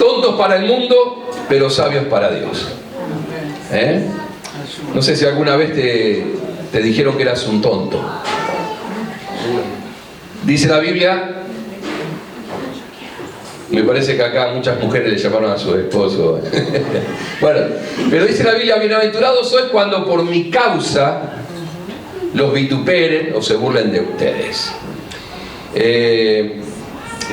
Tontos para el mundo, pero sabios para Dios. No sé si alguna vez te dijeron que eras un tonto. Dice la Biblia, me parece que acá muchas mujeres le llamaron a su esposo. Bueno, pero dice la Biblia, bienaventurados sois cuando por mi causa los vituperen o se burlen de ustedes.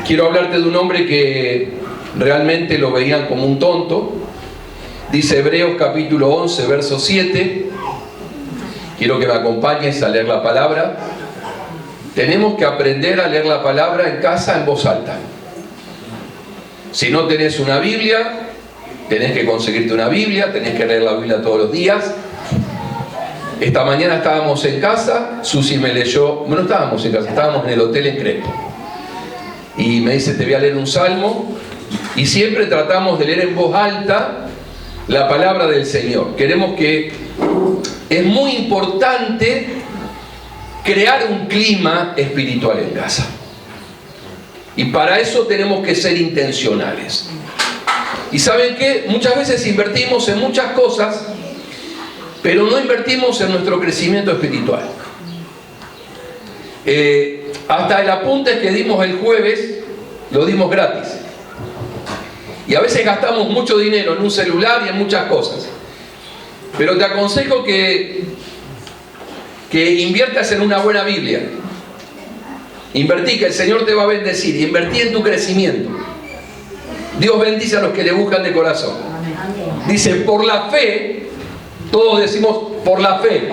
Quiero hablarte de un hombre que realmente lo veían como un tonto. Dice Hebreos capítulo 11, verso 7. Quiero que me acompañes a leer la palabra. Tenemos que aprender a leer la palabra en casa en voz alta. Si no tenés una Biblia, tenés que conseguirte una Biblia, tenés que leer la Biblia todos los días. Esta mañana estábamos en casa, Susi me leyó, bueno, no estábamos en casa, estábamos en el hotel en Crespo. Y me dice, te voy a leer un salmo, y siempre tratamos de leer en voz alta la palabra del Señor. Queremos que, es muy importante crear un clima espiritual en casa. Y para eso tenemos que ser intencionales. Y ¿saben qué? Muchas veces invertimos en muchas cosas, pero no invertimos en nuestro crecimiento espiritual. Hasta el apunte que dimos el jueves, lo dimos gratis. Y a veces gastamos mucho dinero en un celular y en muchas cosas. Pero te aconsejo que inviertas en una buena Biblia. Invertí, que el Señor te va a bendecir. Invertí en tu crecimiento. Dios bendice a los que le buscan de corazón. Dice, por la fe, todos decimos por la fe.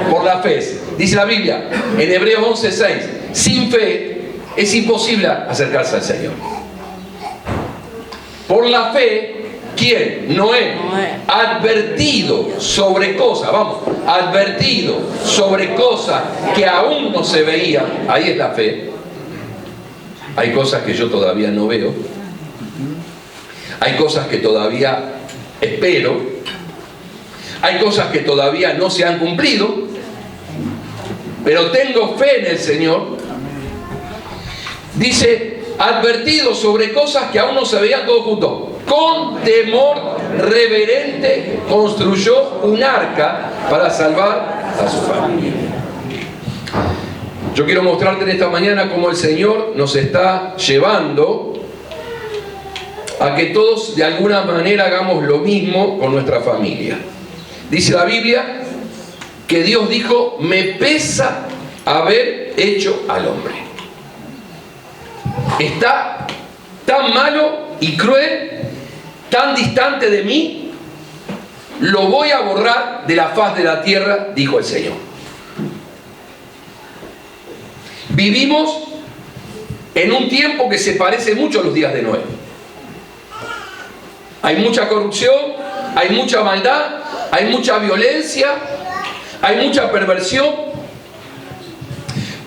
Por la fe. Dice la Biblia en Hebreos 11:6, sin fe es imposible acercarse al Señor. Por la fe, ¿quién? Noé. Advertido sobre cosas, advertido sobre cosas que aún no se veían. Ahí es la fe. Hay cosas que yo todavía no veo. Hay cosas que todavía espero. Hay cosas que todavía no se han cumplido. Pero tengo fe en el Señor. Dice, advertido sobre cosas que aún no se veían, todos juntos. Con temor reverente construyó un arca para salvar a su familia. Yo quiero mostrarte en esta mañana cómo el Señor nos está llevando a que todos de alguna manera hagamos lo mismo con nuestra familia. Dice la Biblia que Dios dijo, me pesa haber hecho al hombre. Está tan malo y cruel, tan distante de mí, lo voy a borrar de la faz de la tierra, dijo el Señor. Vivimos en un tiempo que se parece mucho a los días de Noé. Hay mucha corrupción, hay mucha maldad, hay mucha violencia, hay mucha perversión.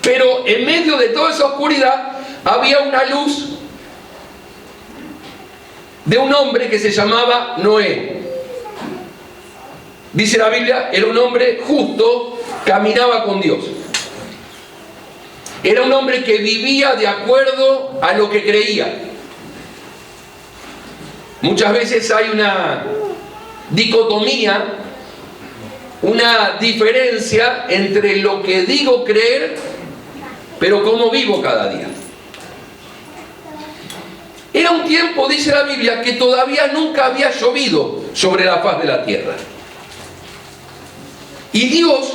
Pero en medio de toda esa oscuridad había una luz de un hombre que se llamaba Noé. Dice la Biblia, era un hombre justo, caminaba con Dios. Era un hombre que vivía de acuerdo a lo que creía. Muchas veces hay una dicotomía, una diferencia entre lo que digo creer, pero cómo vivo cada día. Era un tiempo, dice la Biblia, que todavía nunca había llovido sobre la faz de la tierra. Y Dios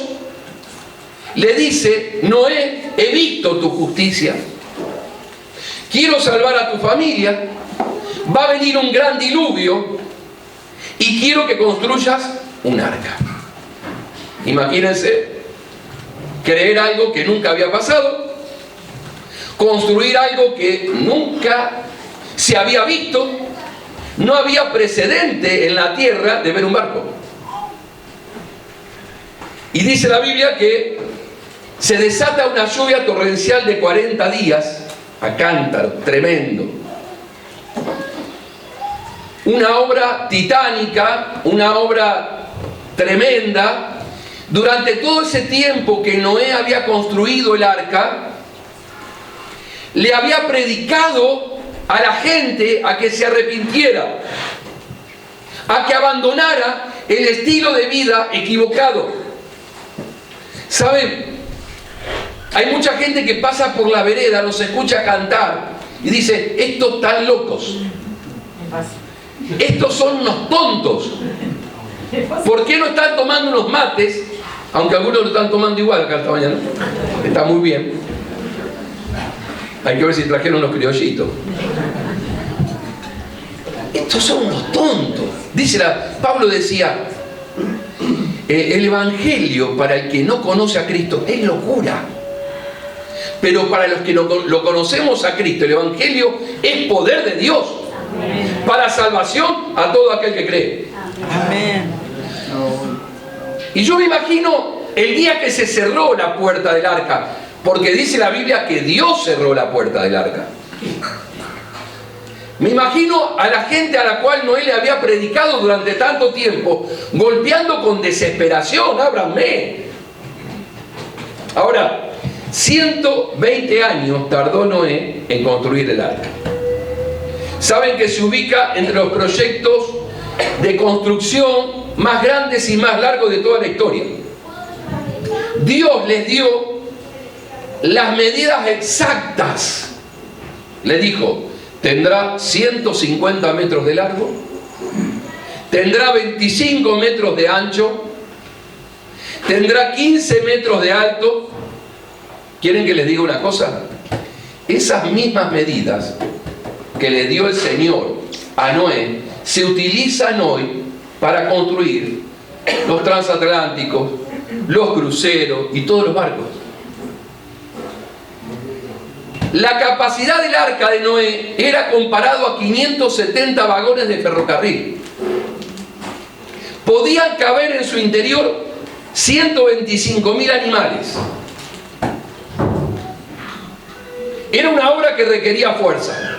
le dice, Noé, he visto tu justicia, quiero salvar a tu familia, va a venir un gran diluvio y quiero que construyas un arca. Imagínense, creer algo que nunca había pasado, construir algo que nunca se había visto, no había precedente en la tierra de ver un barco. Y dice la Biblia que se desata una lluvia torrencial de 40 días, a cántaro, tremendo. Una obra titánica, una obra tremenda. Durante todo ese tiempo que Noé había construido el arca, le había predicado a la gente a que se arrepintiera, a que abandonara el estilo de vida equivocado. ¿Saben? Hay mucha gente que pasa por la vereda, los escucha cantar y dice, estos están locos, estos son unos tontos. ¿Por qué no están tomando unos mates? Aunque algunos lo están tomando igual acá esta mañana. Está muy bien. Hay que ver si trajeron unos criollitos. Estos son unos tontos. Pablo decía, el evangelio para el que no conoce a Cristo es locura. Pero para los que lo conocemos a Cristo, el evangelio es poder de Dios. Para salvación a todo aquel que cree. Amén. Y yo me imagino el día que se cerró la puerta del arca, porque dice la Biblia que Dios cerró la puerta del arca. Me imagino a la gente a la cual Noé le había predicado durante tanto tiempo, golpeando con desesperación, ábranme. Ahora, 120 años tardó Noé en construir el arca. Saben que se ubica entre los proyectos de construcción más grandes y más largos de toda la historia. Dios les dio las medidas exactas. Les dijo, tendrá 150 metros de largo, tendrá 25 metros de ancho, tendrá 15 metros de alto. ¿Quieren que les diga una cosa? Esas mismas medidas que le dio el Señor a Noé se utilizan hoy para construir los transatlánticos, los cruceros y todos los barcos. La capacidad del arca de Noé era comparado a 570 vagones de ferrocarril. Podían caber en su interior 125.000 animales. Era una obra que requería fuerza,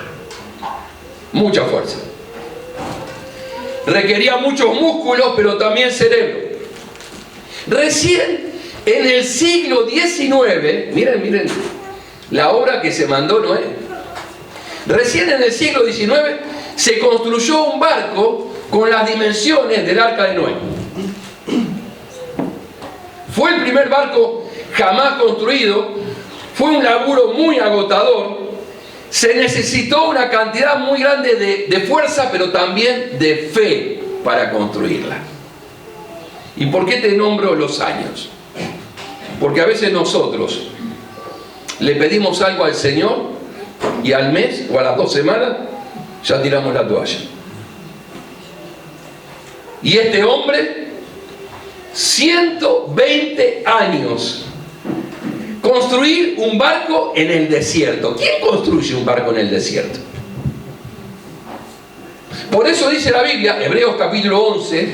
mucha fuerza. Requería muchos músculos, pero también cerebro. Recién en el siglo XIX, miren la obra que se mandó Noé. Recién en el siglo XIX se construyó un barco con las dimensiones del arca de Noé. Fue el primer barco jamás construido. Fue un laburo muy agotador. Se necesitó una cantidad muy grande de fuerza, pero también de fe para construirla. ¿Y por qué te nombro los años? Porque a veces nosotros le pedimos algo al Señor y al mes o a las 2 semanas ya tiramos la toalla. Y este hombre, 120 años. Construir un barco en el desierto. ¿Quién construye un barco en el desierto? Por eso dice la Biblia, Hebreos capítulo 11,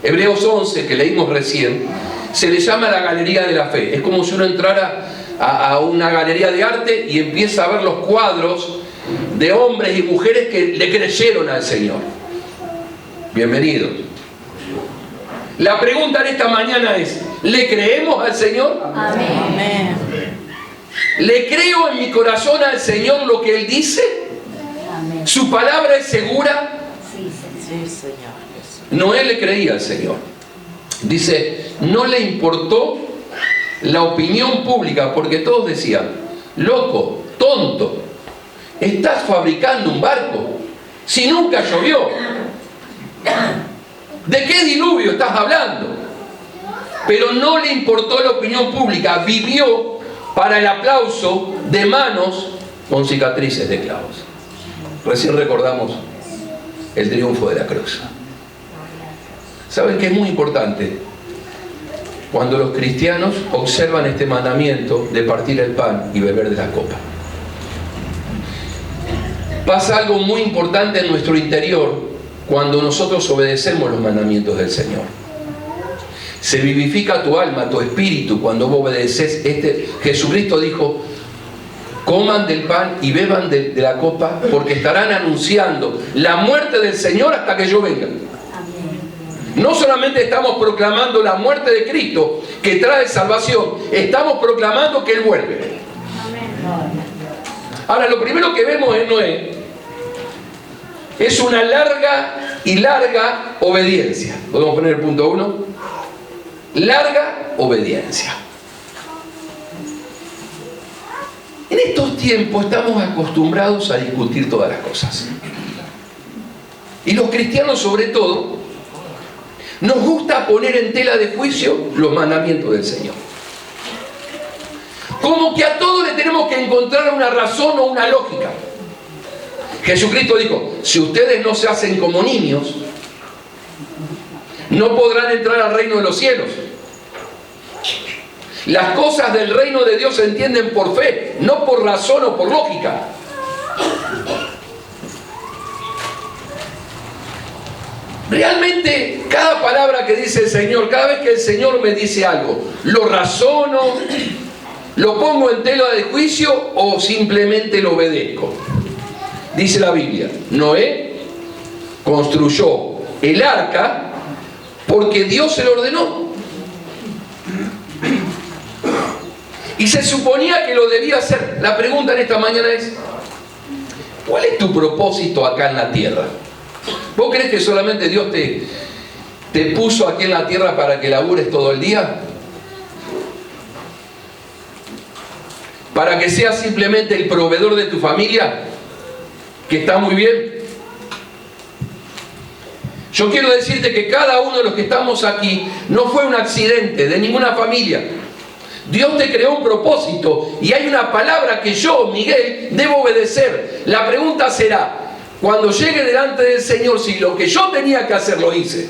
Hebreos 11 que leímos recién, se le llama la galería de la fe. Es como si uno entrara a una galería de arte y empieza a ver los cuadros de hombres y mujeres que le creyeron al Señor. Bienvenidos. La pregunta en esta mañana es, ¿le creemos al Señor? Amén. ¿Le creo en mi corazón al Señor lo que Él dice? Amén. ¿Su palabra es segura? Sí, Sí, Señor. Noé le creía al Señor. Dice, no le importó la opinión pública, porque todos decían, loco, tonto, estás fabricando un barco si nunca llovió. ¿De qué diluvio estás hablando? Pero no le importó la opinión pública, vivió para el aplauso de manos con cicatrices de clavos. Recién recordamos el triunfo de la cruz. ¿Saben qué es muy importante? Cuando los cristianos observan este mandamiento de partir el pan y beber de la copa. Pasa algo muy importante en nuestro interior cuando nosotros obedecemos los mandamientos del Señor. Se vivifica tu alma, tu espíritu cuando vos obedeces. Jesucristo dijo, coman del pan y beban de la copa, porque estarán anunciando la muerte del Señor hasta que yo venga. No solamente estamos proclamando la muerte de Cristo, que trae salvación, estamos proclamando que Él vuelve. Ahora, lo primero que vemos en Noé es una larga y larga obediencia. ¿Podemos poner el punto 1? Larga obediencia. En estos tiempos estamos acostumbrados a discutir todas las cosas. Y los cristianos, sobre todo, nos gusta poner en tela de juicio los mandamientos del Señor. Como que a todo le tenemos que encontrar una razón o una lógica. Jesucristo dijo, si ustedes no se hacen como niños, no podrán entrar al reino de los cielos. Las cosas del reino de Dios se entienden por fe, no por razón o por lógica. Realmente, cada palabra que dice el Señor, cada vez que el Señor me dice algo, ¿lo razono, lo pongo en tela de juicio o simplemente lo obedezco? Dice la Biblia, Noé construyó el arca porque Dios se lo ordenó. Y se suponía que lo debía hacer. La pregunta en esta mañana es, ¿cuál es tu propósito acá en la tierra? ¿Vos crees que solamente Dios te puso aquí en la tierra para que labures todo el día? ¿Para que seas simplemente el proveedor de tu familia? Que está muy bien. Yo quiero decirte que cada uno de los que estamos aquí no fue un accidente de ninguna familia. Dios te creó un propósito y hay una palabra que yo, Miguel, debo obedecer. La pregunta será, cuando llegue delante del Señor, si lo que yo tenía que hacer lo hice.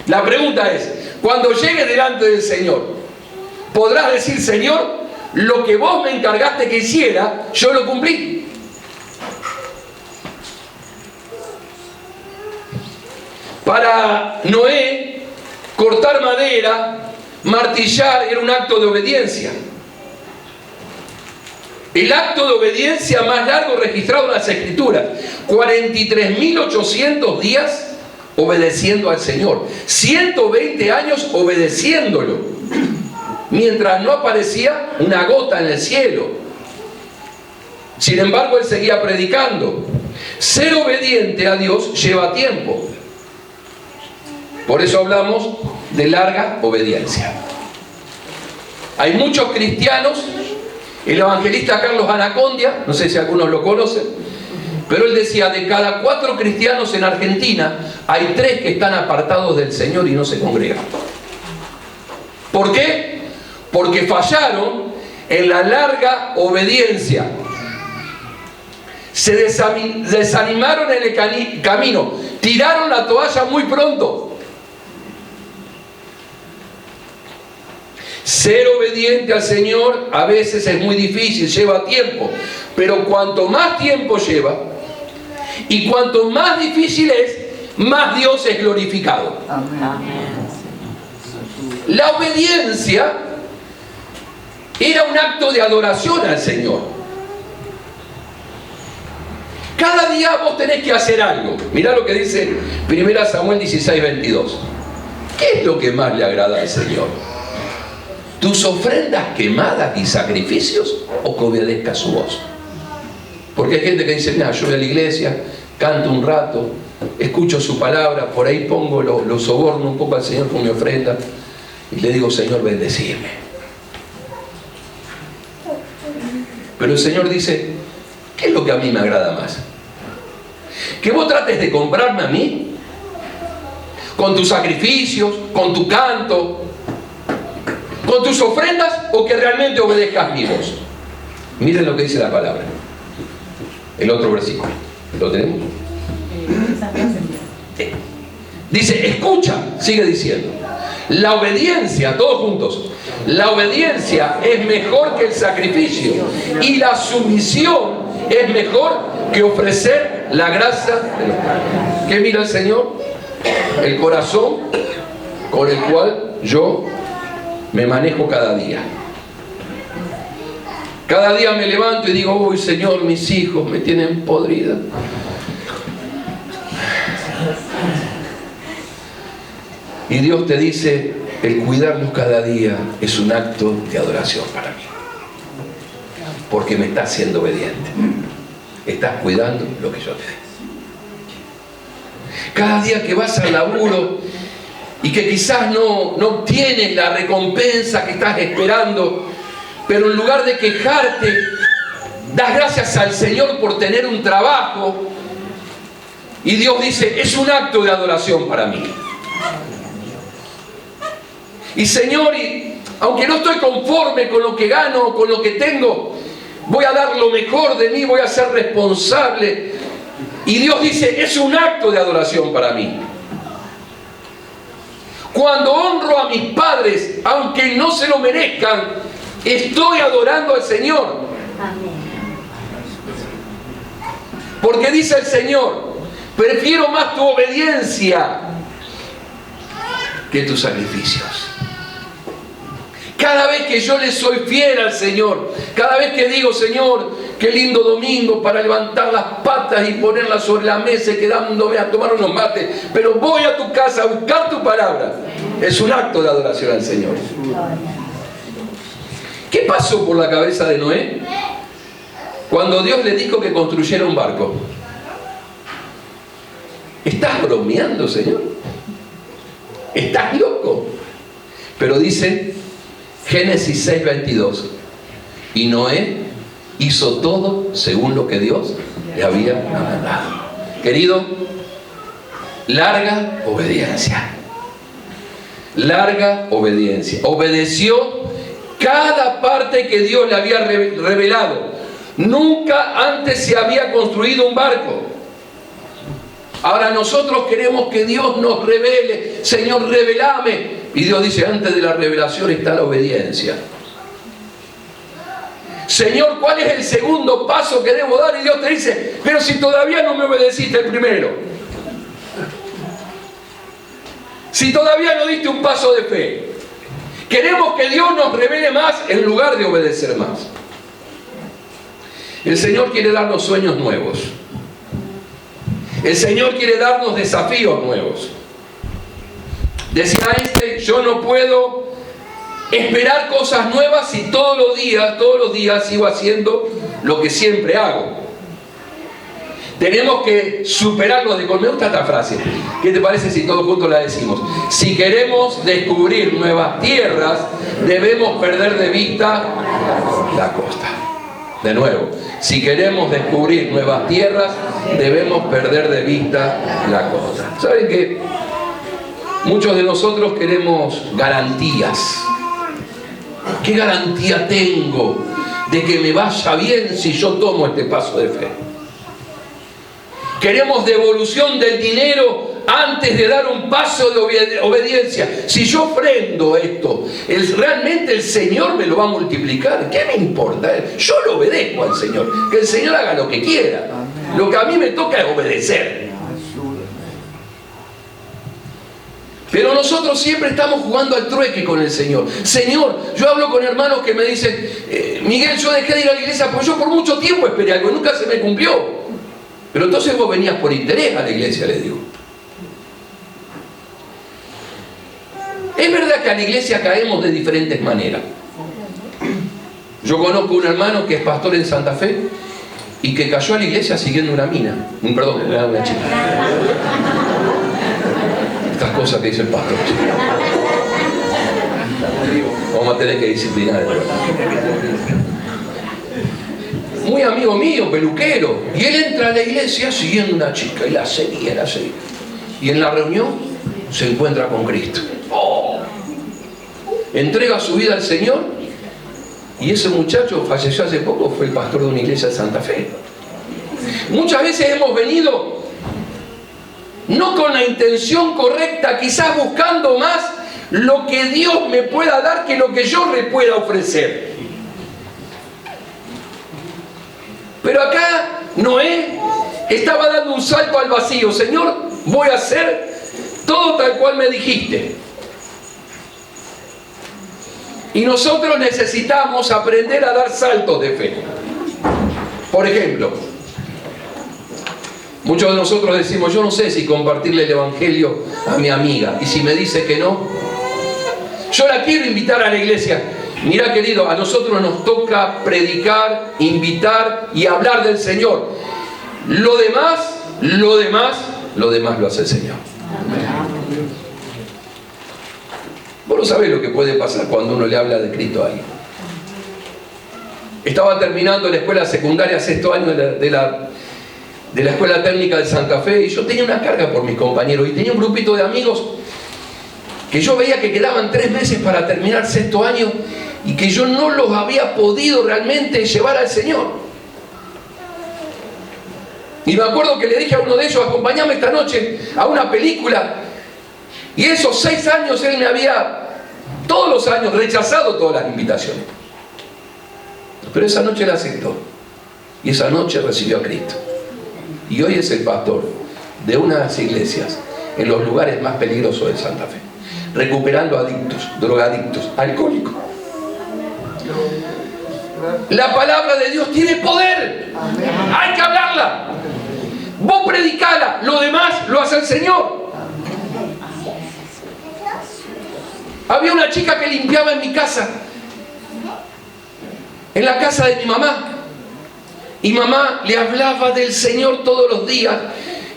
La pregunta es, cuando llegue delante del Señor, ¿podrás decir, Señor, lo que vos me encargaste que hiciera, yo lo cumplí? Para Noé, cortar madera, martillar, era un acto de obediencia. El acto de obediencia más largo registrado en las Escrituras. 43.800 días obedeciendo al Señor. 120 años obedeciéndolo. Mientras no aparecía una gota en el cielo. Sin embargo, él seguía predicando. Ser obediente a Dios lleva tiempo. Por eso hablamos de larga obediencia. Hay muchos cristianos. El evangelista Carlos Anacondia, no sé si algunos lo conocen, pero él decía, de cada 4 cristianos en Argentina, hay 3 que están apartados del Señor y no se congregan. ¿Por qué? Porque fallaron en la larga obediencia. Se desanimaron en el camino, tiraron la toalla muy pronto. Ser obediente al Señor a veces es muy difícil, lleva tiempo, pero cuanto más tiempo lleva y cuanto más difícil es, más Dios es glorificado. Amén. La obediencia era un acto de adoración al Señor. Cada día vos tenés que hacer algo. Mirá lo que dice 1 Samuel 16:22. ¿Qué es lo que más le agrada al Señor? ¿Tus ofrendas quemadas y sacrificios o que obedezca su voz? Porque hay gente que dice, mira, yo voy a la iglesia, canto un rato, escucho su palabra, por ahí pongo, lo soborno un poco al Señor con mi ofrenda y le digo, Señor, bendecirme. Pero el Señor dice, ¿qué es lo que a mí me agrada más? ¿Que vos trates de comprarme a mí? ¿Con tus sacrificios? ¿Con tu canto? ¿Con tus ofrendas o que realmente obedezcas mi voz? Miren lo que dice la palabra. El otro versículo. ¿Lo tenemos? Dice, escucha, sigue diciendo. La obediencia, todos juntos. La obediencia es mejor que el sacrificio. Y la sumisión es mejor que ofrecer la grasa de los pájaros. ¿Qué mira el Señor? El corazón con el cual yo me manejo cada día. Cada día me levanto y digo, uy, Señor, mis hijos me tienen podrida. Y Dios te dice, el cuidarlos cada día es un acto de adoración para mí. porque me estás siendo obediente. Estás cuidando lo que yo te di. Cada día que vas al laburo y que quizás no obtienes la recompensa que estás esperando, pero en lugar de quejarte, das gracias al Señor por tener un trabajo, y Dios dice, es un acto de adoración para mí. Y Señor, aunque no estoy conforme con lo que gano, con lo que tengo, voy a dar lo mejor de mí, voy a ser responsable. Y Dios dice, es un acto de adoración para mí. Cuando honro a mis padres, aunque no se lo merezcan, estoy adorando al Señor. Porque dice el Señor, prefiero más tu obediencia que tus sacrificios. Cada vez que yo le soy fiel al Señor, cada vez que digo, Señor, qué lindo domingo para levantar las patas y ponerlas sobre la mesa y quedándome a tomar unos mates, pero voy a tu casa a buscar tu palabra, es un acto de adoración al Señor. ¿Qué pasó por la cabeza de Noé cuando Dios le dijo que construyera un barco? ¿Estás bromeando, Señor? ¿Estás loco? Pero dice Génesis 6:22, y Noé hizo todo según lo que Dios le había mandado. Querido, larga obediencia. Larga obediencia. Obedeció cada parte que Dios le había revelado. Nunca antes se había construido un barco. Ahora nosotros queremos que Dios nos revele. Señor, revelame. Y Dios dice, antes de la revelación está la obediencia. Señor, ¿cuál es el segundo paso que debo dar? Y Dios te dice, pero si todavía no me obedeciste el primero. Si todavía no diste un paso de fe. Queremos que Dios nos revele más en lugar de obedecer más. El Señor quiere darnos sueños nuevos. El Señor quiere darnos desafíos nuevos. Decía Einstein, yo no puedo esperar cosas nuevas si todos los días sigo haciendo lo que siempre hago. Tenemos que superarlo de... Me gusta esta frase. ¿Qué te parece si todos juntos la decimos? Si queremos descubrir nuevas tierras, debemos perder de vista la costa. De nuevo, si queremos descubrir nuevas tierras, debemos perder de vista la costa. ¿Saben qué? Muchos de nosotros queremos garantías. ¿Qué garantía tengo de que me vaya bien si yo tomo este paso de fe? Queremos devolución del dinero antes de dar un paso de obediencia. Si yo ofrendo esto, realmente el Señor me lo va a multiplicar. ¿Qué me importa? Yo lo obedezco al Señor. Que el Señor haga lo que quiera. Lo que a mí me toca es obedecer. Pero nosotros siempre estamos jugando al trueque con el Señor. Señor, yo hablo con hermanos que me dicen, Miguel, yo dejé de ir a la iglesia porque yo por mucho tiempo esperé algo y nunca se me cumplió. Pero entonces vos venías por interés a la iglesia, les digo. Es verdad que a la iglesia caemos de diferentes maneras. Yo conozco un hermano que es pastor en Santa Fe y que cayó a la iglesia siguiendo una mina. Una chica. Estas cosas que dice el pastor. Vamos a tener que disciplinar. Muy amigo mío, peluquero. Y él entra a la iglesia siguiendo una chica y la seguía. Y en la reunión se encuentra con Cristo. Entrega su vida al Señor. Y ese muchacho falleció hace poco, fue el pastor de una iglesia de Santa Fe. Muchas veces hemos venido no con la intención correcta, quizás buscando más lo que Dios me pueda dar que lo que yo le pueda ofrecer. Pero acá Noé estaba dando un salto al vacío. Señor, voy a hacer todo tal cual me dijiste. Y nosotros necesitamos aprender a dar saltos de fe. Por ejemplo, muchos de nosotros decimos, yo no sé si compartirle el evangelio a mi amiga. Y si me dice que no, yo la quiero invitar a la iglesia. Mira, querido, a nosotros nos toca predicar, invitar y hablar del Señor. Lo demás lo hace el Señor. Vos no sabés lo que puede pasar cuando uno le habla de Cristo a alguien. Estaba terminando la escuela secundaria, 6º año de la escuela técnica de Santa Fe, y yo tenía una carga por mis compañeros, y tenía un grupito de amigos que yo veía que quedaban 3 meses para terminar 6º año, y que yo no los había podido realmente llevar al Señor. Y me acuerdo que le dije a uno de ellos: acompáñame esta noche a una película. Y esos 6 años él me había, todos los años, rechazado todas las invitaciones. Pero esa noche la aceptó. Y esa noche recibió a Cristo. Y hoy es el pastor de una de las iglesias en los lugares más peligrosos de Santa Fe, recuperando adictos, drogadictos, alcohólicos. La palabra de Dios tiene poder. Hay que hablarla. Vos predicala, lo demás lo hace el Señor. Había una chica que limpiaba en mi casa, en la casa de mi mamá, y mamá le hablaba del Señor todos los días,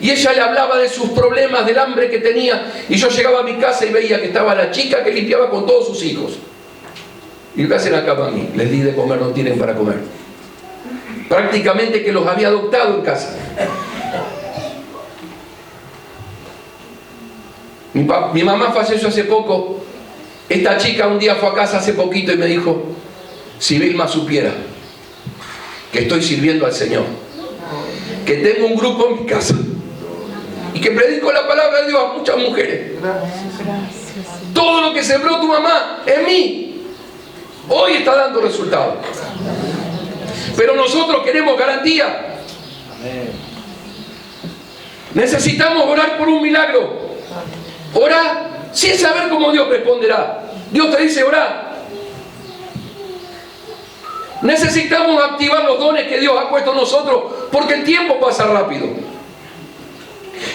y ella le hablaba de sus problemas, del hambre que tenía, y yo llegaba a mi casa y veía que estaba la chica que limpiaba con todos sus hijos. ¿Y qué hacen acá para mí? Les di de comer, no tienen para comer. Prácticamente que los había adoptado en casa. Mi mamá falleció hace poco. Esta chica un día fue a casa hace poquito y me dijo: si Vilma supiera que estoy sirviendo al Señor, que tengo un grupo en mi casa y que predico la palabra de Dios a muchas mujeres. Todo lo que sembró tu mamá en mí hoy está dando resultados. Pero nosotros queremos garantía. Necesitamos orar por un milagro. Orar sin saber cómo Dios responderá. Dios te dice: orá. Necesitamos activar los dones que Dios ha puesto en nosotros, porque el tiempo pasa rápido.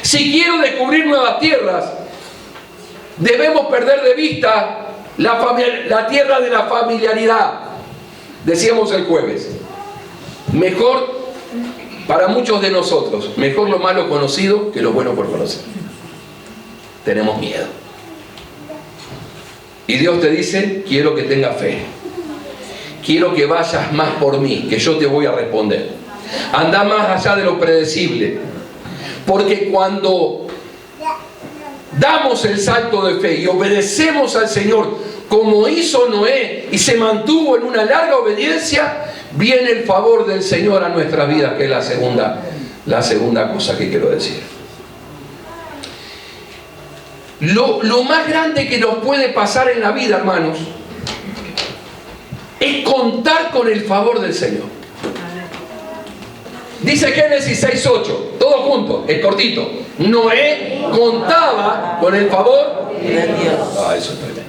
Si quiero descubrir nuevas tierras, debemos perder de vista la tierra de la familiaridad. Decíamos el jueves: mejor para muchos de nosotros, mejor lo malo conocido que lo bueno por conocer. Tenemos miedo. Y Dios te dice: quiero que tengas fe. Quiero que vayas más por mí, que yo te voy a responder. Anda más allá de lo predecible. Porque cuando damos el salto de fe y obedecemos al Señor como hizo Noé y se mantuvo en una larga obediencia, viene el favor del Señor a nuestra vida, que es la segunda cosa que quiero decir. Lo más grande que nos puede pasar en la vida, hermanos, es contar con el favor del Señor. Dice Génesis 6:8, todos juntos, es cortito. Noé contaba con el favor de Dios. Eso es tremendo.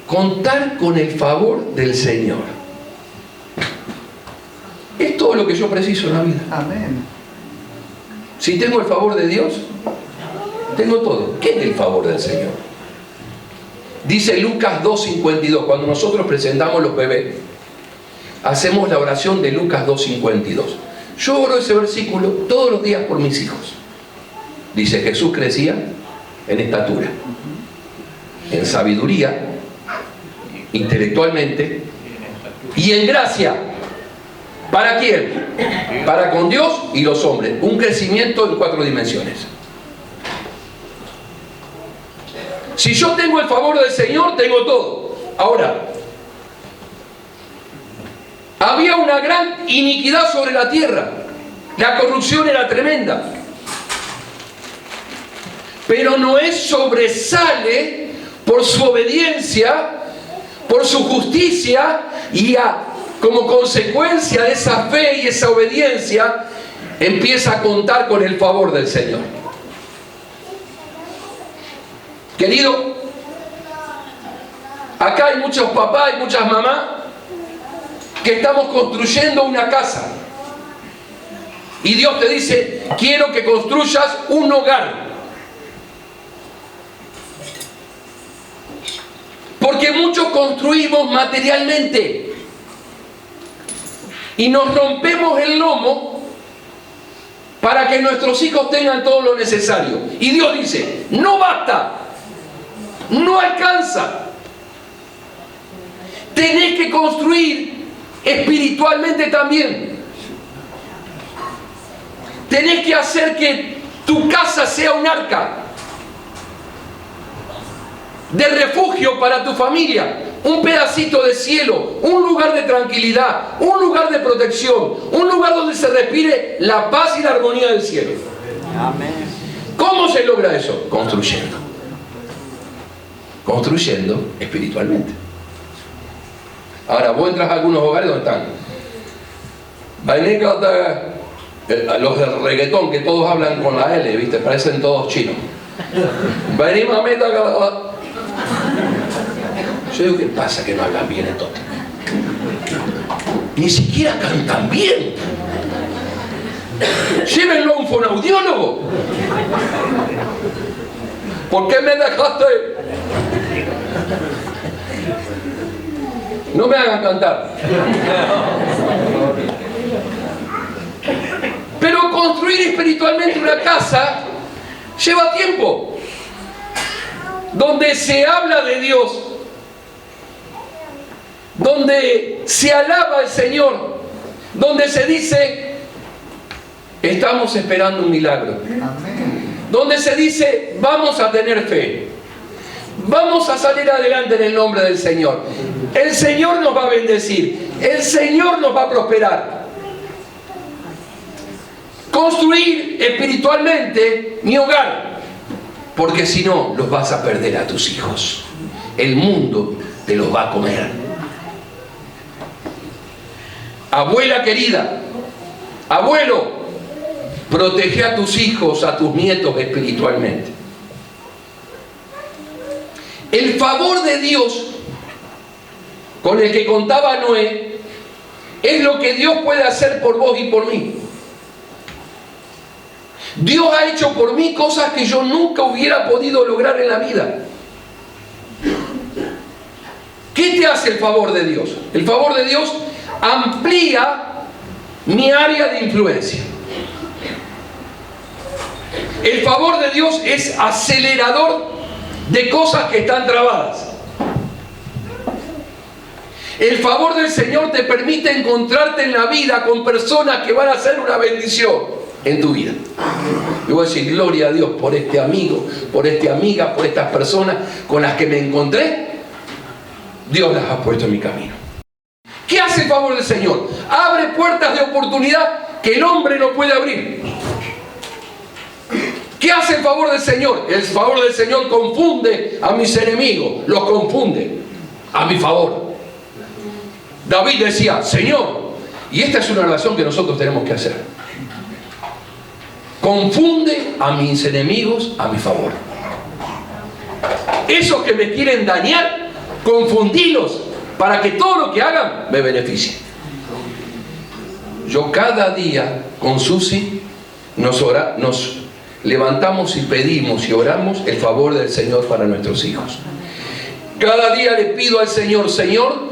Contar con el favor del Señor es todo lo que yo preciso en la vida. Amén. Si tengo el favor de Dios, tengo todo. ¿Qué es el favor del Señor? Dice Lucas 2:52, cuando nosotros presentamos los bebés, hacemos la oración de Lucas 2:52. Yo oro ese versículo todos los días por mis hijos. Dice: Jesús crecía en estatura, en sabiduría, intelectualmente y en gracia. ¿Para quién? Para con Dios y los hombres. Un crecimiento en 4 dimensiones. Si yo tengo el favor del Señor, tengo todo. Ahora, había una gran iniquidad sobre la tierra. La corrupción era tremenda. Pero Noé sobresale por su obediencia, por su justicia, y como consecuencia de esa fe y esa obediencia, empieza a contar con el favor del Señor. Querido, acá hay muchos papás y muchas mamás que estamos construyendo una casa. Y Dios te dice: quiero que construyas un hogar. Porque muchos construimos materialmente y nos rompemos el lomo para que nuestros hijos tengan todo lo necesario. Y Dios dice, no basta, no alcanza. Tenés que construir espiritualmente también. Tenés que hacer que tu casa sea un arca de refugio para tu familia, un pedacito de cielo, un lugar de tranquilidad, un lugar de protección, un lugar donde se respire la paz y la armonía del cielo. Amén. ¿Cómo se logra eso? Construyendo. Construyendo espiritualmente. Ahora, vos entras a algunos hogares donde están los de reggaetón, que todos hablan con la L, ¿viste? Parecen todos chinos. Yo digo, ¿qué pasa que no hablan bien entonces? Ni siquiera cantan bien. Llévenlo a un fonaudiólogo. ¿Por qué me dejaste? No me hagan cantar. Pero construir espiritualmente una casa lleva tiempo. Donde se habla de Dios, donde se alaba al Señor, donde se dice, estamos esperando un milagro. Donde se dice, vamos a tener fe. Vamos a salir adelante en el nombre del Señor. El Señor nos va a bendecir. El Señor nos va a prosperar. Construir espiritualmente mi hogar. Porque si no, los vas a perder a tus hijos. El mundo te los va a comer. Abuela querida, abuelo, protege a tus hijos, a tus nietos espiritualmente. El favor de Dios con el que contaba Noé es lo que Dios puede hacer por vos y por mí. Dios ha hecho por mí cosas que yo nunca hubiera podido lograr en la vida. ¿Qué te hace el favor de Dios? El favor de Dios amplía mi área de influencia. El favor de Dios es acelerador de cosas que están trabadas. El favor del Señor te permite encontrarte en la vida con personas que van a ser una bendición en tu vida. Y voy a decir, gloria a Dios por este amigo, por esta amiga, por estas personas con las que me encontré. Dios las ha puesto en mi camino. ¿Qué hace el favor del Señor? Abre puertas de oportunidad que el hombre no puede abrir. ¿Qué hace el favor del Señor? El favor del Señor confunde a mis enemigos, los confunde a mi favor. David decía, Señor, y esta es una oración que nosotros tenemos que hacer. Confunde a mis enemigos a mi favor. Esos que me quieren dañar, confundilos para que todo lo que hagan me beneficie. Yo cada día con Susi nos levantamos y pedimos y oramos el favor del Señor para nuestros hijos. Cada día le pido al Señor, Señor,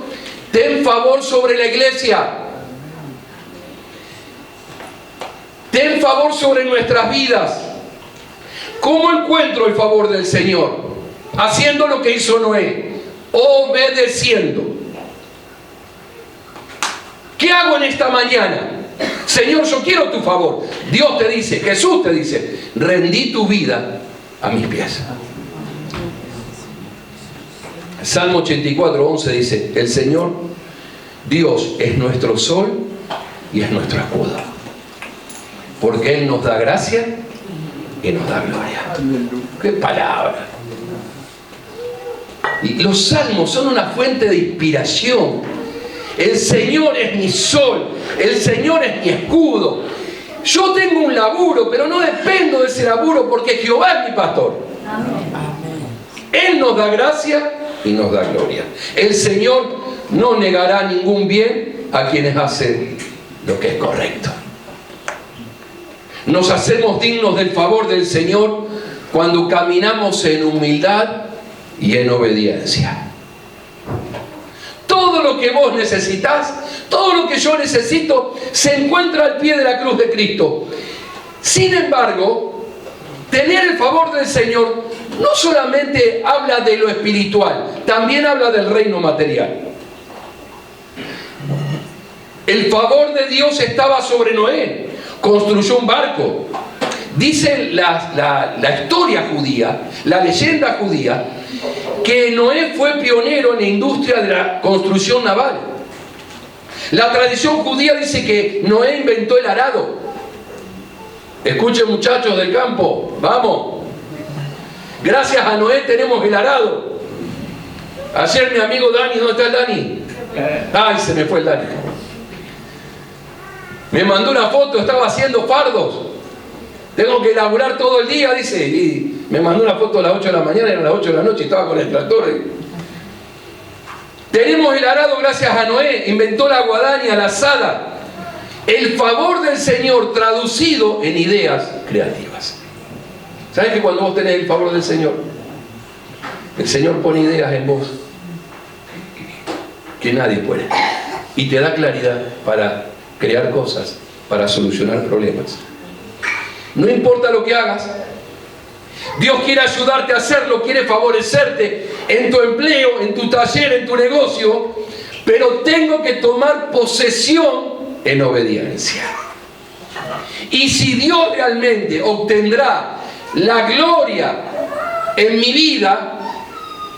ten favor sobre la iglesia. Ten favor sobre nuestras vidas. ¿Cómo encuentro el favor del Señor? Haciendo lo que hizo Noé, obedeciendo. ¿Qué hago en esta mañana? Señor, yo quiero tu favor. Dios te dice, Jesús te dice, rendí tu vida a mis pies. Salmo 84:11 dice, el Señor Dios es nuestro sol y es nuestro escudo, porque Él nos da gracia y nos da gloria. ¡Qué palabra! Y los salmos son una fuente de inspiración. El Señor es mi sol, el Señor es mi escudo. Yo tengo un laburo, pero no dependo de ese laburo porque Jehová es mi pastor. Él nos da gracia y nos da gloria. El Señor no negará ningún bien a quienes hacen lo que es correcto. Nos hacemos dignos del favor del Señor cuando caminamos en humildad y en obediencia. todo lo que vos necesitas, todo lo que yo necesito, se encuentra al pie de la cruz de Cristo. Sin embargo, tener el favor del Señor no solamente habla de lo espiritual, también habla del reino material. El favor de Dios estaba sobre Noé. Construyó un barco. Dice la historia judía, la leyenda judía, que Noé fue pionero en la industria de la construcción naval. La tradición judía dice que Noé inventó el arado. Escuchen, muchachos del campo, vamos. Gracias a Noé tenemos el arado. Ayer mi amigo Dani, ¿dónde está el Dani? Ay, se me fue el Dani. Me mandó una foto, estaba haciendo fardos. Tengo que laburar todo el día, dice. Y me mandó una foto a las 8 de la mañana, eran las 8 de la noche, estaba con el tractor. Tenemos el arado gracias a Noé, inventó la guadaña, la azada. El favor del Señor traducido en ideas creativas. ¿Sabes que cuando vos tenés el favor del Señor, el Señor pone ideas en vos que nadie puede? Y te da claridad para crear cosas, para solucionar problemas. No importa lo que hagas, Dios quiere ayudarte a hacerlo, quiere favorecerte en tu empleo, en tu taller, en tu negocio, pero tengo que tomar posesión en obediencia. Y si Dios realmente obtendrá la gloria en mi vida,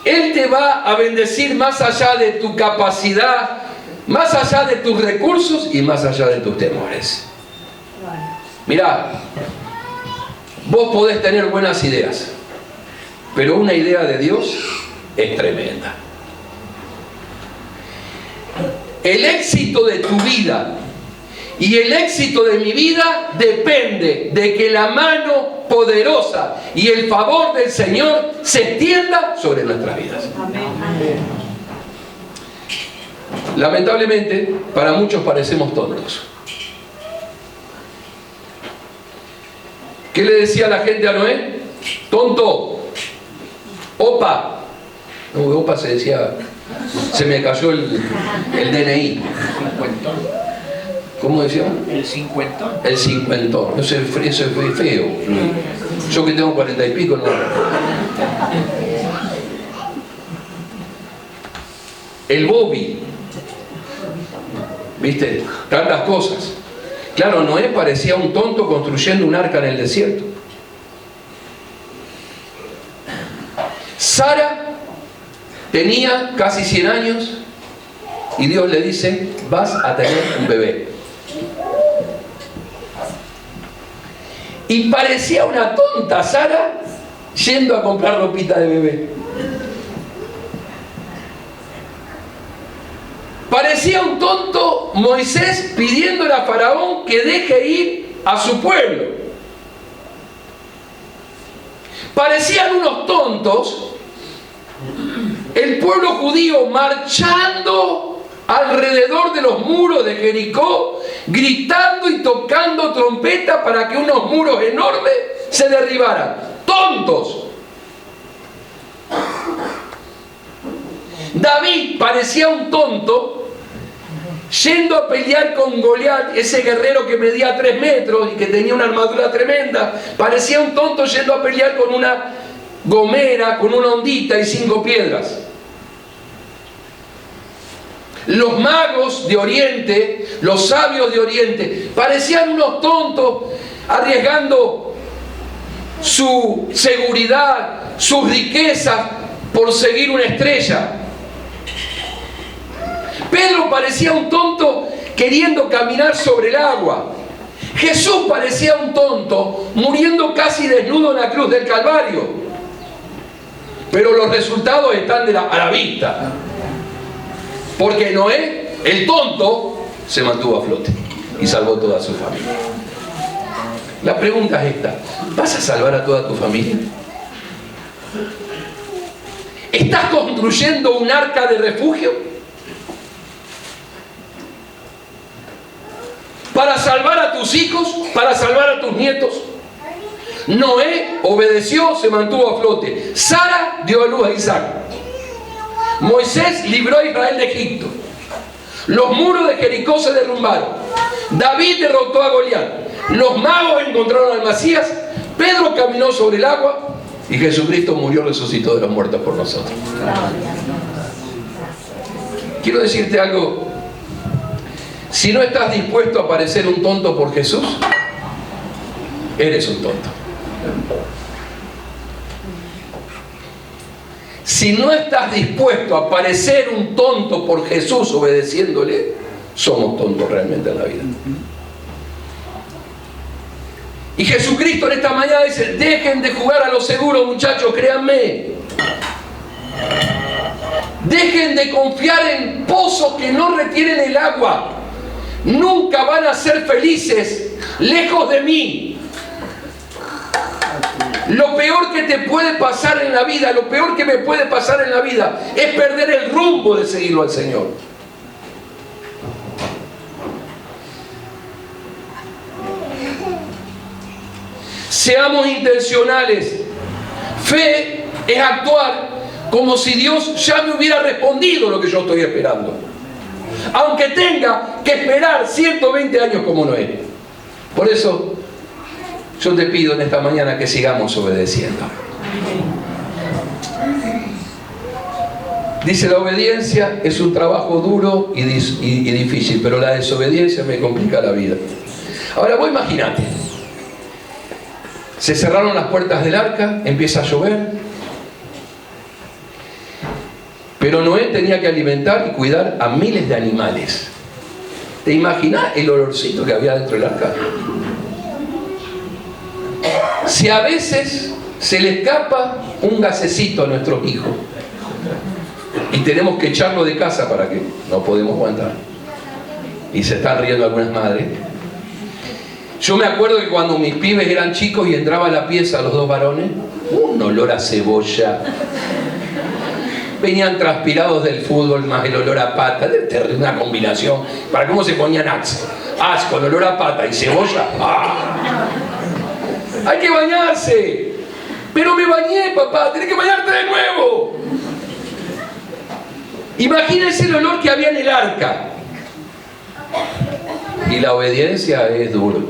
Él te va a bendecir más allá de tu capacidad, más allá de tus recursos y más allá de tus temores. Mirá, vos podés tener buenas ideas, pero una idea de Dios es tremenda. El éxito de tu vida y el éxito de mi vida depende de que la mano poderosa y el favor del Señor se extienda sobre nuestras vidas. Amén. Lamentablemente, para muchos parecemos tontos. ¿Qué le decía la gente a Noé? Tonto, opa. No, opa se decía, se me cayó el DNI. ¿Cómo decíamos? El cincuentón. El cincuentón. Eso es feo. Yo que tengo 40 y pico, no. El Bobby. ¿Viste? Tantas cosas. Claro, Noé parecía un tonto construyendo un arca en el desierto. Sara tenía casi 100 años y Dios le dice, vas a tener un bebé. Y parecía una tonta Sara yendo a comprar ropita de bebé. Parecía un tonto Moisés pidiéndole a Faraón que deje ir a su pueblo. Parecían unos tontos el pueblo judío marchando alrededor de los muros de Jericó, gritando y tocando trompeta para que unos muros enormes se derribaran. ¡Tontos! David parecía un tonto yendo a pelear con Goliat, ese guerrero que medía 3 metros y que tenía una armadura tremenda. Parecía un tonto yendo a pelear con una gomera, con una ondita y 5 piedras. Los magos de Oriente, los sabios de Oriente, parecían unos tontos arriesgando su seguridad, sus riquezas por seguir una estrella. Pedro parecía un tonto queriendo caminar sobre el agua. Jesús parecía un tonto muriendo casi desnudo en la cruz del Calvario. Pero los resultados están a la vista. Porque Noé, el tonto, se mantuvo a flote y salvó toda su familia. La pregunta es esta: ¿vas a salvar a toda tu familia? ¿Estás construyendo un arca de refugio para salvar a tus hijos, para salvar a tus nietos? Noé obedeció, se mantuvo a flote. Sara dio a luz a Isaac. Moisés libró a Israel de Egipto. Los muros de Jericó se derrumbaron. David derrotó a Goliat. Los magos encontraron al Mesías. Pedro caminó sobre el agua. Y Jesucristo murió, resucitó de los muertos por nosotros. Quiero decirte algo. Si no estás dispuesto a parecer un tonto por Jesús, eres un tonto. Si no estás dispuesto a parecer un tonto por Jesús obedeciéndole, somos tontos realmente en la vida. Y Jesucristo en esta mañana dice: dejen de jugar a lo seguro, muchachos, créanme. Dejen de confiar en pozos que no retienen el agua. Nunca van a ser felices lejos de mí. Lo peor que te puede pasar en la vida, lo peor que me puede pasar en la vida, es perder el rumbo de seguirlo al Señor. Seamos intencionales. Fe es actuar como si Dios ya me hubiera respondido lo que yo estoy esperando, aunque tenga que esperar 120 años como Noé. Por eso yo te pido en esta mañana que sigamos obedeciendo. Dice: la obediencia es un trabajo duro y difícil, pero la desobediencia me complica la vida. Ahora vos imaginate, se cerraron las puertas del arca, empieza a llover, pero Noé tenía que alimentar y cuidar a miles de animales. ¿Te imaginas el olorcito que había dentro del arca? Si a veces se le escapa un gasecito a nuestros hijos y tenemos que echarlo de casa para que no podemos aguantar, y se están riendo algunas madres. Yo me acuerdo que cuando mis pibes eran chicos y entraba a la pieza los dos varones, un olor a cebolla. Venían transpirados del fútbol más el olor a pata, una combinación. ¿Para cómo se ponían asco, el olor a pata y cebolla? ¡Ah! Hay que bañarse. Pero me bañé, papá, tenés que bañarte de nuevo. Imagínense el olor que había en el arca. Y la obediencia es duro.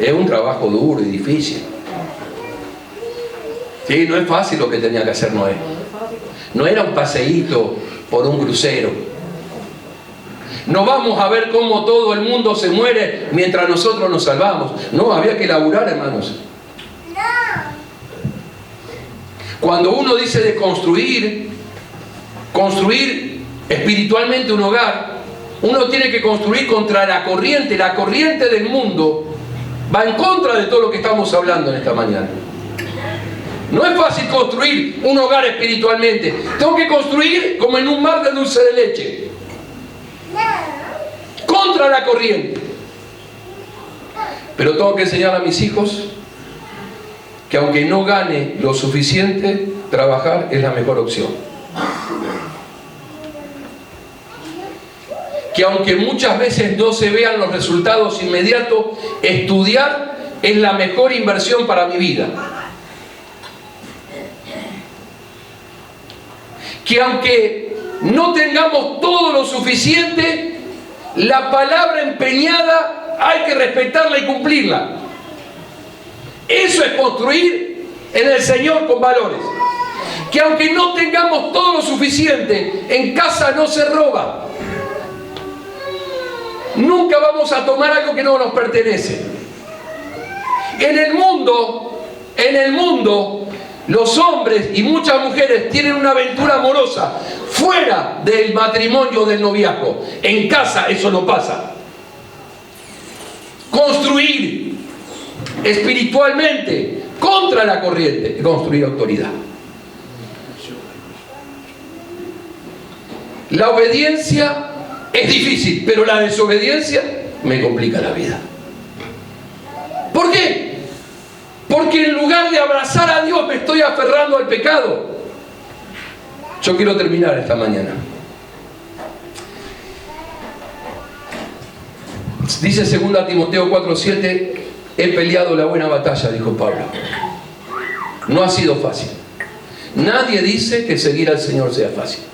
Es un trabajo duro y difícil. Sí, no es fácil lo que tenía que hacer Noé. No era un paseíto por un crucero. No vamos a ver cómo todo el mundo se muere mientras nosotros nos salvamos. No, había que laburar, hermanos. Cuando uno dice de construir espiritualmente un hogar, uno tiene que construir contra la corriente. La corriente del mundo va en contra de todo lo que estamos hablando en esta mañana. No es fácil construir un hogar espiritualmente. Tengo que construir como en un mar de dulce de leche, contra la corriente. Pero tengo que enseñar a mis hijos que aunque no gane lo suficiente, trabajar es la mejor opción. Que aunque muchas veces no se vean los resultados inmediatos, estudiar es la mejor inversión para mi vida. Que aunque no tengamos todo lo suficiente, la palabra empeñada hay que respetarla y cumplirla. Eso es construir en el Señor con valores. Que aunque no tengamos todo lo suficiente, en casa no se roba. Nunca vamos a tomar algo que no nos pertenece. En el mundo, los hombres y muchas mujeres tienen una aventura amorosa fuera del matrimonio, del noviazgo. En casa eso no pasa. Construir espiritualmente contra la corriente, construir autoridad. La obediencia es difícil, pero la desobediencia me complica la vida. ¿Por qué? Porque en lugar de abrazar a Dios me estoy aferrando al pecado. Yo quiero terminar esta mañana. Dice 2 Timoteo 4:7: he peleado la buena batalla, dijo Pablo. No ha sido fácil. Nadie dice que seguir al Señor sea fácil.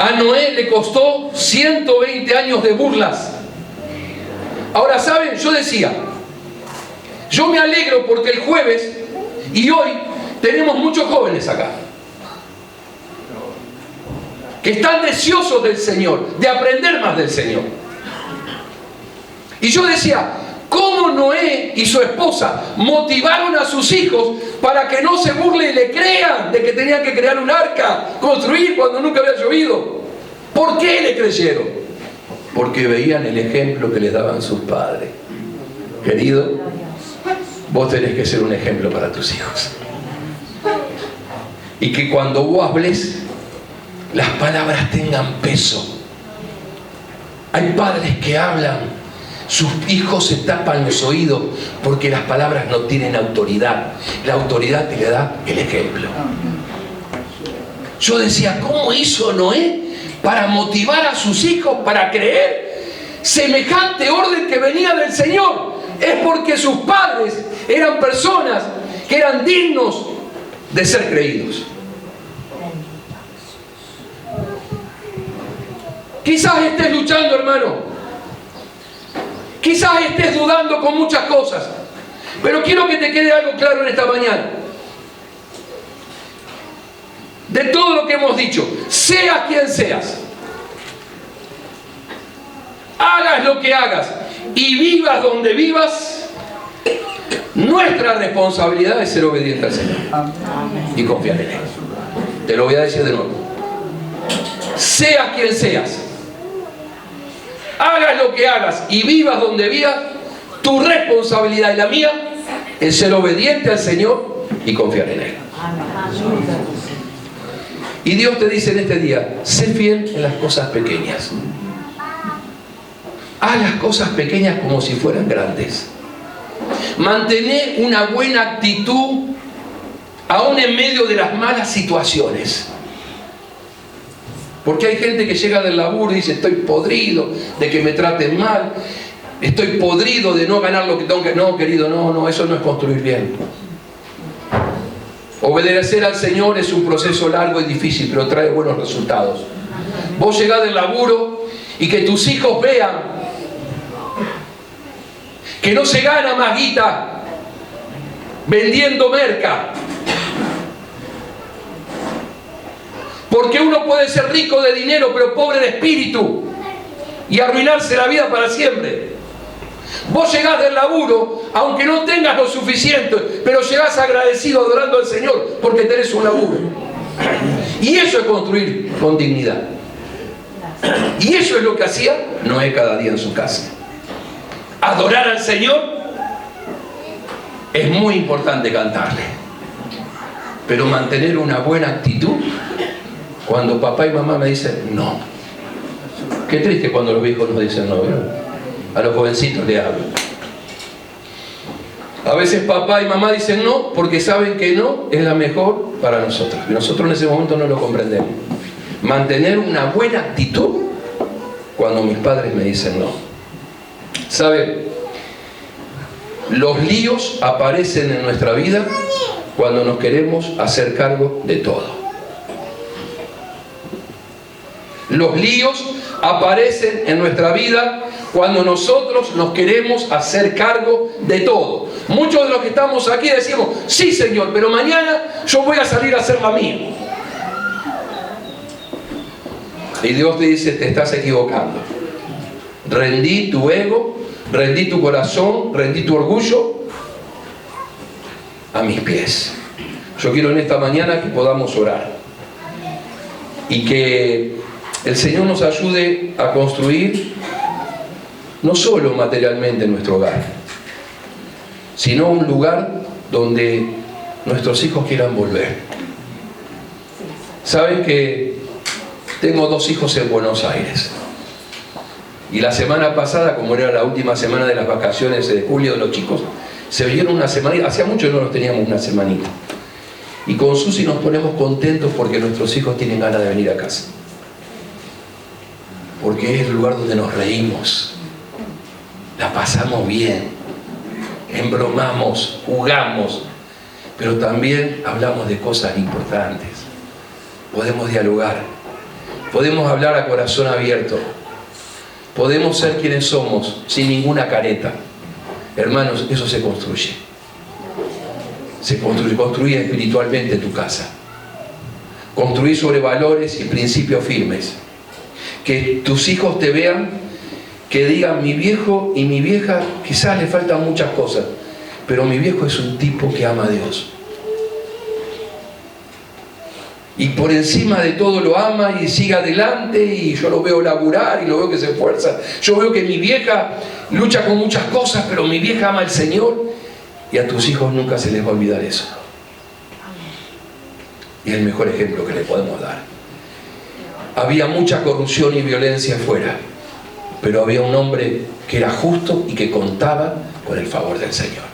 A Noé le costó 120 años de burlas. Ahora, ¿saben? Yo decía, yo me alegro porque el jueves y hoy tenemos muchos jóvenes acá que están deseosos del Señor, de aprender más del Señor. Y yo decía, ¿cómo Noé y su esposa motivaron a sus hijos para que no se burlen y le crean de que tenían que crear un arca, construir cuando nunca había llovido? ¿Por qué le creyeron? Porque veían el ejemplo que les daban sus padres. Querido, vos tenés que ser un ejemplo para tus hijos. Y que cuando vos hables, las palabras tengan peso. Hay padres que hablan, sus hijos se tapan los oídos porque las palabras no tienen autoridad. La autoridad te le da el ejemplo. Yo decía, ¿cómo hizo Noé para motivar a sus hijos para creer semejante orden que venía del Señor? Es porque sus padres eran personas que eran dignos de ser creídos. Quizás estés luchando, hermano. Quizás estés dudando con muchas cosas. Pero quiero que te quede algo claro en esta mañana. De todo lo que hemos dicho, seas quien seas, hagas lo que hagas y vivas donde vivas, nuestra responsabilidad es ser obediente al Señor y confiar en Él. Te lo voy a decir de nuevo. Seas quien seas, hagas lo que hagas y vivas donde vivas, tu responsabilidad y la mía es ser obediente al Señor y confiar en Él. Y Dios te dice en este día, sé fiel en las cosas pequeñas. Haz las cosas pequeñas como si fueran grandes. Mantener una buena actitud aún en medio de las malas situaciones. Porque hay gente que llega del laburo y dice, estoy podrido de que me traten mal, estoy podrido de no ganar lo que tengo que... No, querido, no, eso no es construir bien. Obedecer al Señor es un proceso largo y difícil, pero trae buenos resultados. Vos llegás del laburo y que tus hijos vean que no se gana más guita vendiendo merca. Porque uno puede ser rico de dinero, pero pobre de espíritu, y arruinarse la vida para siempre. Vos llegás del laburo, aunque no tengas lo suficiente, pero llegás agradecido, adorando al Señor, porque tenés un laburo. Y eso es construir con dignidad. Y eso es lo que hacía Noé cada día en su casa. Adorar al Señor es muy importante, cantarle, pero mantener una buena actitud cuando papá y mamá me dicen no. Qué triste cuando los viejos nos dicen no, ¿verdad? A los jovencitos le hablo. A veces papá y mamá dicen no porque saben que no es la mejor para nosotros. Y nosotros en ese momento no lo comprendemos. Mantener una buena actitud cuando mis padres me dicen no. ¿Saben? Los líos aparecen en nuestra vida cuando nos queremos hacer cargo de todo. Los líos aparecen en nuestra vida cuando nosotros nos queremos hacer cargo de todo. Muchos de los que estamos aquí decimos, sí Señor, pero mañana yo voy a salir a hacer la mía. Y Dios te dice, te estás equivocando. Rendí tu ego, rendí tu corazón, rendí tu orgullo a mis pies. Yo quiero en esta mañana que podamos orar y que el Señor nos ayude a construir no solo materialmente nuestro hogar, sino un lugar donde nuestros hijos quieran volver. Saben que tengo 2 hijos en Buenos Aires y la semana pasada, como era la última semana de las vacaciones de julio de los chicos, se vinieron una semanita. Hacía mucho que no nos teníamos una semanita, y con Susi nos ponemos contentos porque nuestros hijos tienen ganas de venir a casa, porque es el lugar donde nos reímos, la pasamos bien, embromamos, jugamos, pero también hablamos de cosas importantes. Podemos dialogar, Podemos hablar a corazón abierto. Podemos ser quienes somos, sin ninguna careta. Hermanos, eso se construye. Se construye espiritualmente tu casa. Construir sobre valores y principios firmes. Que tus hijos te vean, que digan, mi viejo y mi vieja quizás le faltan muchas cosas, pero mi viejo es un tipo que ama a Dios. Y por encima de todo lo ama y sigue adelante, y yo lo veo laburar y lo veo que se esfuerza. Yo veo que mi vieja lucha con muchas cosas, pero mi vieja ama al Señor, y a tus hijos nunca se les va a olvidar eso. Y es el mejor ejemplo que le podemos dar. Había mucha corrupción y violencia afuera, pero había un hombre que era justo y que contaba con el favor del Señor.